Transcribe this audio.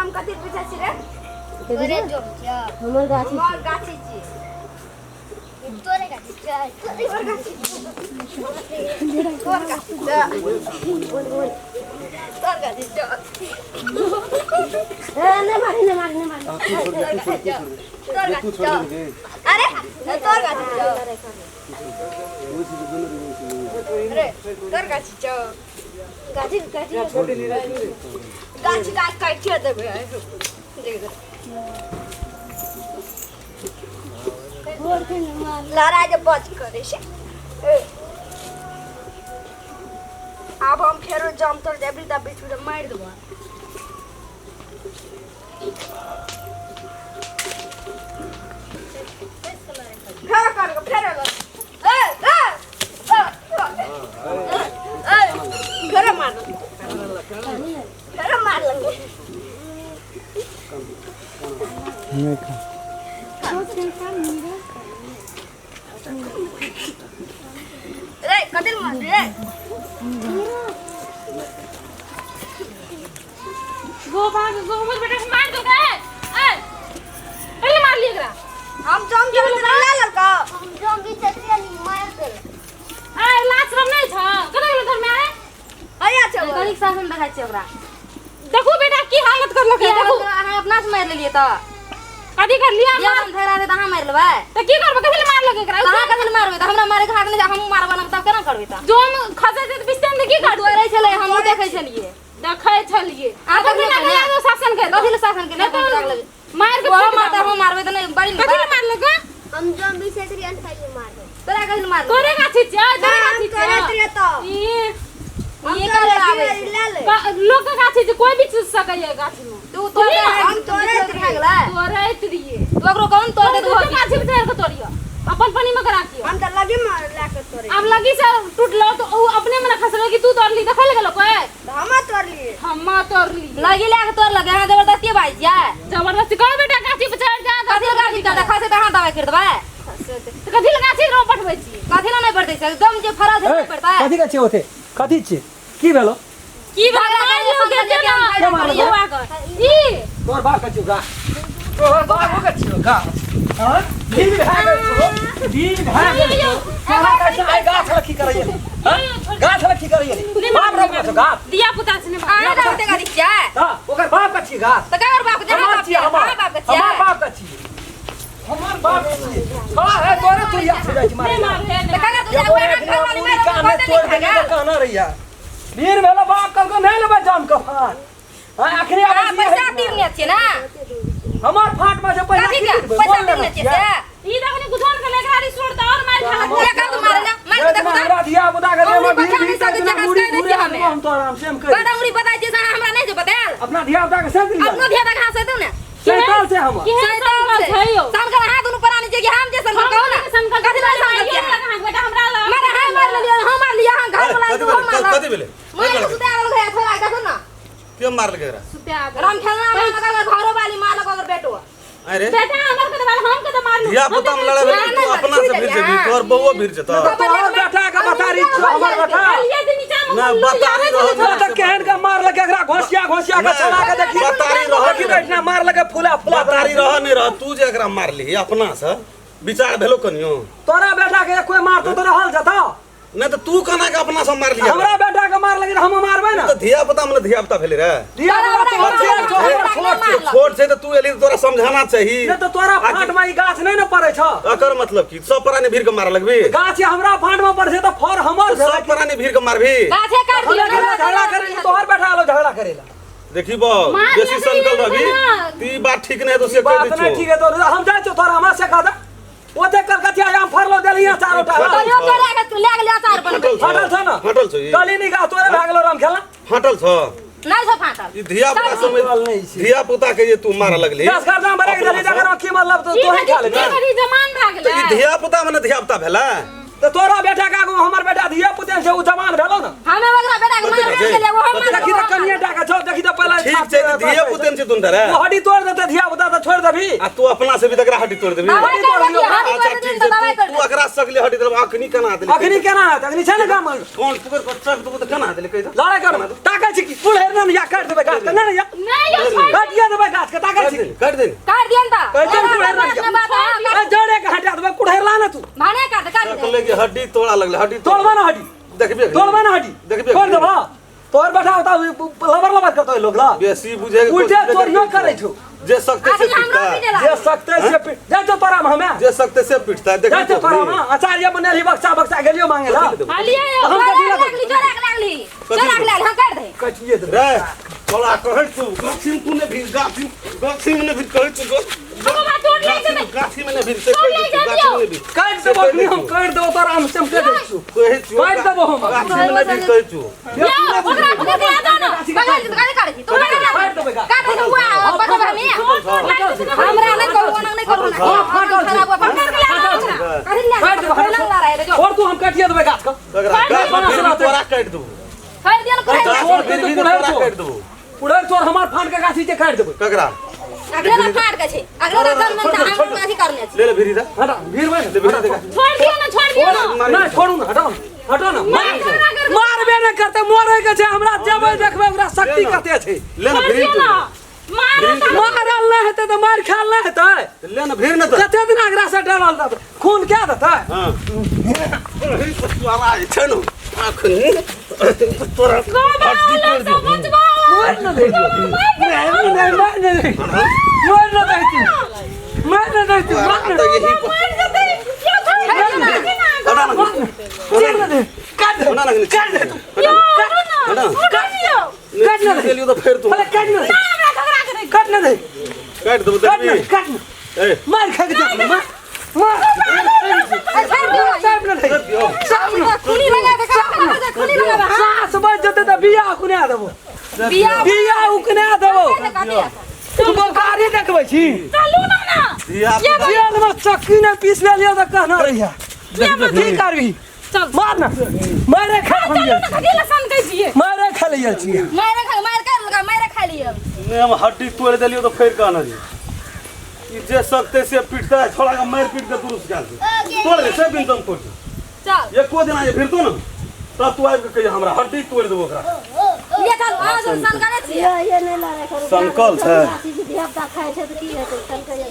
नाम कथि पूछै छी रे? तोरे जो क्या हमर गाछी छी। तोरे गाछी क्या तोर गाछी छी। तोर गाछी छी। तोर गाछी छी। ने मारी। तोर गाछी छी। अरे तोर गाछी छी। अरे तोर गाछी छी। गाछी काट देबे। देख लड़ाई जे बच करे से अब हम फेरो जम तोड़ देबी तब बीच में मार देबो फेरो मार लेंगे रे कदिल मार रे गो बेटा मार दो के पहले मार लिया करा हम जम ला ललका हम जो भी चलिए नहीं मार दे लाज शरम नहीं छ कदा गेल घर में आए आया छ कनिक शासन देखाइ छै ओकरा देखो बेटा की हालत करलक है देखो अहाँ अपना से मार लेलिए त कदी कर लिया या हम धरा दे त अहाँ मार लेबै त की करब कथि मार लगे एकरा कहाँ कथि मारबै त हमरा मारे के हाथ नहीं हम मारबा न तब केना करबै त जो हम खसे से बिस्तान दे की कर तोरे छले हम देखै छलिए देखै छलिए आ कथि ना शासन कर कथि शासन के नहीं लगे मार के मारता हम मारबै त नहीं बड़ी कथि मार लगे हम जो भी चलिए नहीं मार दे तोरा कथि मार तोरे गाछी छ तोरे गाछी छ करे तो ये करे आवे ले ले लोग के गाछी छ कोई भी चीज सकै है गाछी में तू तोरे हम तोरे खा गेलै तोरे इतरिए तू ओकरो कौन तोड़ दे तू गाछी में के तोड़ियो अपन पानी में करा कियो हम त लगे मार लाके तोरे अब लगी से टूटलो तो उ अपने में खसलो कि तू तोड़ ली देखै लगलो कोई हम तोड़ लिए हम तोड़ ली लगी लाके तोड़ लगे हां जबरदस्ती भाई जा जबरदस्ती कहो बेटा गाछी पे चढ़ जा कथि गाछी त देखा से त हां दवाई कर देबै तो कथि गाछी रो पटबै छी कथि ना नहीं पड़तै एकदम जे फराज नहीं पड़ता है कथी के होते कथी छी की भेलो की भगवान लोग के ना के मारल ई तोर बाप कछु गा तोर बाप हो कछु गा हां दिन भाग गयो सारा का आई गाछ लखी करैए हां गाछ लखी करैए बाप रो कछु गा दिया पुता से ने आ रहते गाड़ी जा हां ओकर बाप कछु गा त कावर बाप जे हमार छी बाप के हमार बाप कछु हमार बाप छी हां है तोरे तू या से जाई मारे मार त काका तू जा घर वाली में काने तोड़ देने तो कहना रहिया वीर भेलो बाप कल को नहीं लेबे जान का फाट हां आखिरी आवे पैसा तीरने छे ना हमार फाट में से पैसा पैसा तीरने छे से ई देखनी गुजर के लेकरा री छोड़ त और मार खाला ये का तू मारे ना मार के देखो हमरा दिया बुदा के देमा भीड़ भीड़ तक मुड़ी पूरे हम तो आराम से हम कर बड़ा मुड़ी बताई जे हमरा नहीं जो बताल अपना दिया बुदा के सेंध लिया अपनो धिया तक हाथ से दो ना सैतान से हम शैतान से संकर हाथ दोनों परानी जे हम जे संकर कहो ना कथि ना संकर के बेटा हमरा मारे हां मार लिया हम मार लिया हां घर वाला तू मार कथि भेले मैं तो सुते आगल गया थोड़ा देखो ना के मार लगे रा सुते आ राम खेलना में लगा घरो वाली मार लगा अगर बेटो अरे बेटा हमर के दवाल हम के तो मार धिया पुता में लड़े तू अपना से भीड़ जे तोर बउओ भीड़ जे तो तोर बेटा का बतारी हमर बेटा ये दिन नीचा ना बतारी रहो तो तक केहन का मार लगे एकरा घोसिया के चला के देखी बतारी रहो कि बैठना मार लगे फुला बतारी रह नहीं रह तू जे एकरा मार ली अपना से विचार भेलो कनियो तोरा बेटा के कोई मार तो रहल जता नहीं तो तू कना के अपना से मार लिया हमरा बेटा के मार लगे हम मारबे ना तो धिया पुता में धिया पुता भेले रे दिया छोट से तो तू एली तोरा समझाना चाहिए ये तो तोरा फाट में ई गाछ नहीं न पड़े छ एकर मतलब की सब प्राणी भीड़ के मार लगबी गाछ हमरा फाट में पड़े तो फर हमर सब प्राणी भीड़ के मारबी गाछे काट दियो झगड़ा करे तोहर बेटा लो झगड़ा करेला देखी बो जैसी संकल्प अभी ती बात ठीक नहीं है तो से बात कह नहीं ठीक है तो हम जाए तो तोरा हमरा से कह दे ओते कलकतिया हम फरलो देलिया चारों टा तो यो करे के तू ले गेल अचार बन फाटल छ ना फाटल छ ई गली निका तोरे भागलो राम खेला फाटल छ नहीं छो फाटल ई धिया पुता समझ धिया पुता के ये तू मार लगली 10 घर दाम भरे के जल्दी जगह की मतलब तो तोहे खा ले बड़ी जमान भाग तो ई धिया पुता में धिया पुता भेला तो तोरा बेटा का हमर बेटा धिया पुते से उ जवान भेलो ना हमें वगरा बेटा के मार के ले वो हम देखी तो कनिया टा का छो देखी तो पहला ठीक छै धिया पुते से तुम धरे वो हड्डी तोड़ देते धिया पुता तो छोड़ देबी आ तू अपना से भी तकरा हड्डी तोड़ देबी हड्डी तोड़ दियो हड्डी अच्छा तोड़ ठीक दे छै दवाई कर तू अकरा सकले हड्डी देब अखनी केना देली अखनी केना है अखनी छै ना काम कौन पुकर को चक तू तो केना देली कहि दो लड़ाई कर ताकै छी की बुढ़े ना या काट देबे गाछ के ना या नहीं यो छोड़ काट दिया देबे गाछ के ताकत छी काट दे काट दियन त कह जन बुढ़े ना ए जड़े के हटा देबे कुढ़े ला ना तू भाने काट दे लेके हड्डी तोड़ा लगले हड्डी तोड़बा ना हड्डी देखबे तोड़बा ना हड्डी देखबे छोड़ देबा तोर बैठा होता लबर लबर करतो लोग ला बेसी बुझे के उल्टे चोरियो करे छो जे सकते से पिटता है जे सकते से जा तो तोरा में हमें जे सकते से पिटता है जा देखो तो तोरा में आचार्य बनेली बक्सा गेलियो मांगे ला हालिया यो हम कथी लगा लागली हम काट दे कचिए दे रे तोला कहै तू गाछी में ने भी गाछी में ने भी कहै तू हम बात तोड़ ले के गाछी में ने भी गाछी में ने भी काट देबो नहीं हम काट देबो तोरा हम चमके दे छु कहै तू काट देबो हम गाछी में ने भी कहै तू ओकरा पकड़ के आ जाओ ना काट काट तू काट देबे काट दे हुआ पकड़ में हमरा नहीं करू ना पकड़ के ला काट दे ला रहा है जो और तू हम काटिए देबे गाछ का गाछ तोरा काट दू काट दियन छोड़ दे तू तोरा काट दू उड़ल तोर हमार फान के गाछी के काट देबे ककरा अगला ना काट के छे अगला ना हम अथी करने ले ले भिरी दा हटा भीड़ में ले भिरी दे छोड़ दियो ना ना छोड़ू ना हटाओ ना मारबे न करते मोरे के छे हमरा जेबे देखबे ओकरा शक्ति कते छे ले ना भिरी मारल नहीं हेते तो मार खाल नहीं हेते ले ना भिरी ना तो कते दिन अगरा से डरल दत खून क्या देता हां वाला छनु आखन तोरा हड्डी तोड़ दे मार न दे मार न दे तो यही काट दे होना लगने काट दे होना काट न दे तो फिर तू काट न दे काट न दे काट दो काट न ए मार खा के दे मार साहब न दे खुली लगा दे खुली लगा दे सास बज जते त बिया कुने देबो बिया उकने देबो तू बकारी देखबै छी चलू ना ना जेल में चक्की ने पीस ले लिया त कहना रहिया की करबी चल मार ना मारे खा हम खदी लसन कैसिए मारे खा लिया छी मार खा लिया ने हम हड्डी तोड़ देलियो तो फिर कहना जी ये जे सकते से पिटता है थोड़ा का मार पीट के दुरुस्त कर दे तोड़ दे सब दिन तुम कोट चल ये को दिन आए फिर तो ना तब तू आके कहिए हमरा हड्डी तोड़ देबो ओकरा ये चल आ सन करे छी ये नहीं ला रहा करो संकल्प है देवता खाए छे तो की हेतै संकल्प